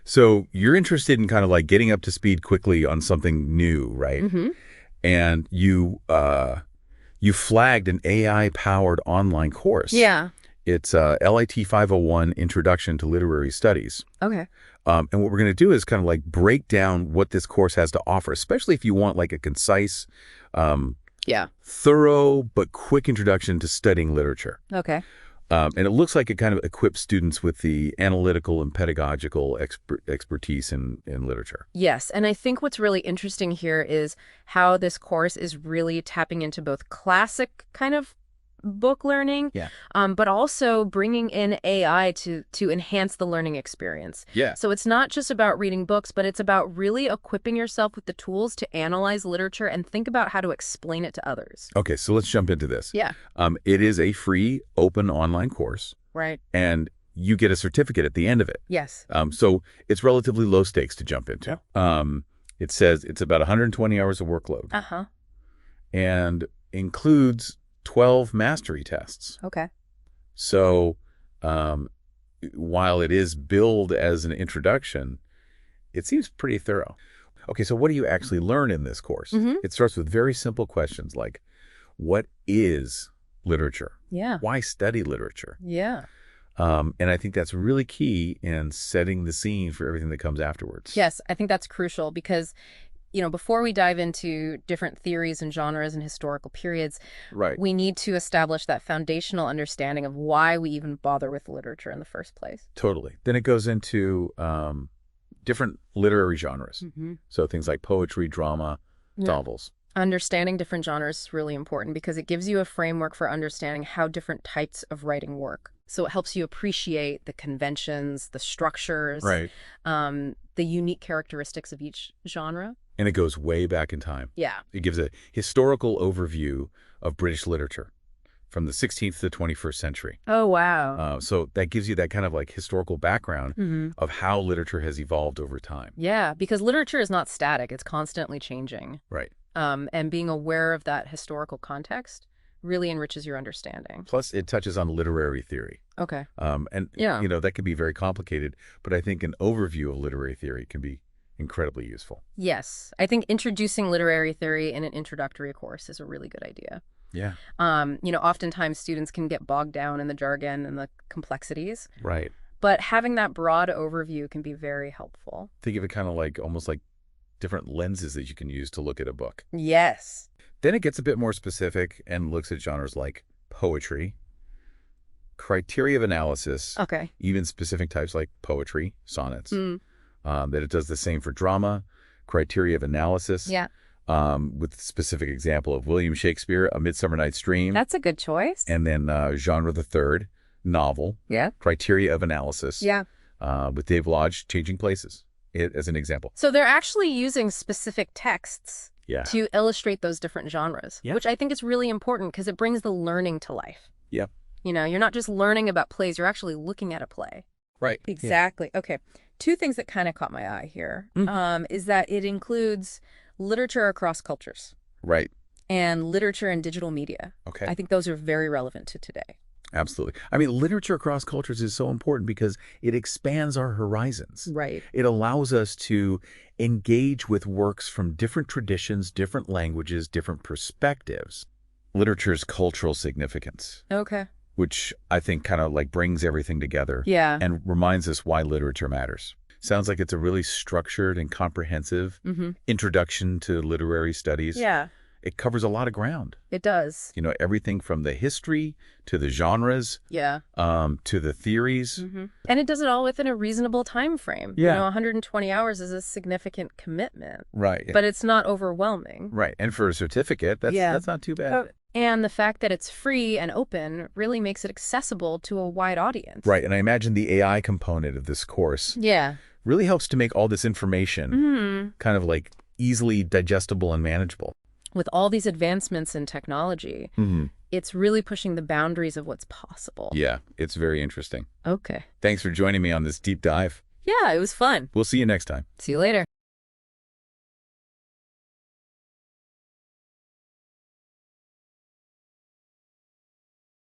So you're interested in kind of like getting up to speed quickly on something new, right? Mm-hmm. And you flagged an AI-powered online course. Yeah. It's LIT501 Introduction to Literary Studies. Okay. And what we're going to do is kind of like break down what this course has to offer, especially if you want like a concise, thorough but quick introduction to studying literature. Okay. And it looks like it kind of equips students with the analytical and pedagogical expertise in literature. Yes, and I think what's really interesting here is how this course is really tapping into both classic kind of book learning, but also bringing in AI to enhance the learning experience. Yeah. So it's not just about reading books, but it's about really equipping yourself with the tools to analyze literature and think about how to explain it to others. Okay, so let's jump into this. Yeah. It is a free, open online course. Right. And you get a certificate at the end of it. Yes. So it's relatively low stakes to jump into. It says it's about 120 hours of workload. Uh-huh. And includes 12 mastery tests. Okay. So while it is billed as an introduction, it seems pretty thorough. Okay, so what do you actually learn in this course? It starts with very simple questions like, what is literature? Yeah. Why study literature? Yeah. And I think that's really key in setting the scene for everything that comes afterwards. Yes, I think that's crucial because before we dive into different theories and genres and historical periods, we need to establish that foundational understanding of why we even bother with literature in the first place. Totally. Then it goes into different literary genres. So things like poetry, drama, novels. Understanding different genres is really important because it gives you a framework for understanding how different types of writing work. So it helps you appreciate the conventions, the structures, the unique characteristics of each genre. And it goes way back in time. Yeah. It gives a historical overview of British literature from the 16th to the 21st century. Oh, wow. So that gives you that kind of like historical background of how literature has evolved over time. Yeah, because literature is not static. It's constantly changing. Right. And being aware of that historical context really enriches your understanding. Plus, it touches on literary theory. Okay. And, that can be very complicated, but I think an overview of literary theory can be incredibly useful. Yes. I think introducing literary theory in an introductory course is a really good idea. Yeah. Oftentimes students can get bogged down in the jargon and the complexities. Right. But having that broad overview can be very helpful. Think of it kind of like almost like different lenses that you can use to look at a book. Yes. Then it gets a bit more specific and looks at genres like poetry, criteria of analysis, even specific types like poetry, sonnets. That it does the same for drama, criteria of analysis, with specific example of William Shakespeare, A Midsummer Night's Dream. That's a good choice. And then genre the third, novel, criteria of analysis, with Dave Lodge, Changing Places, as an example. So they're actually using specific texts to illustrate those different genres, which I think is really important because it brings the learning to life. Yeah. You're not just learning about plays, you're actually looking at a play. Right. Exactly. Yeah. Okay. Two things that kind of caught my eye here is that it includes literature across cultures. Right. And literature and digital media. Okay. I think those are very relevant to today. Absolutely. I mean, literature across cultures is so important because it expands our horizons. Right. It allows us to engage with works from different traditions, different languages, different perspectives. Literature's cultural significance. Okay. Which I think kind of like brings everything together. Yeah. And reminds us why literature matters. Sounds like it's a really structured and comprehensive introduction to literary studies. Yeah. It covers a lot of ground. It does. Everything from the history to the genres, to the theories. And it does it all within a reasonable time frame. Yeah. 120 hours is a significant commitment. Right. But it's not overwhelming. Right. And for a certificate, that's not too bad. And the fact that it's free and open really makes it accessible to a wide audience. Right. And I imagine the AI component of this course really helps to make all this information kind of like easily digestible and manageable. With all these advancements in technology, it's really pushing the boundaries of what's possible. Yeah, it's very interesting. Okay. Thanks for joining me on this deep dive. Yeah, it was fun. We'll see you next time. See you later.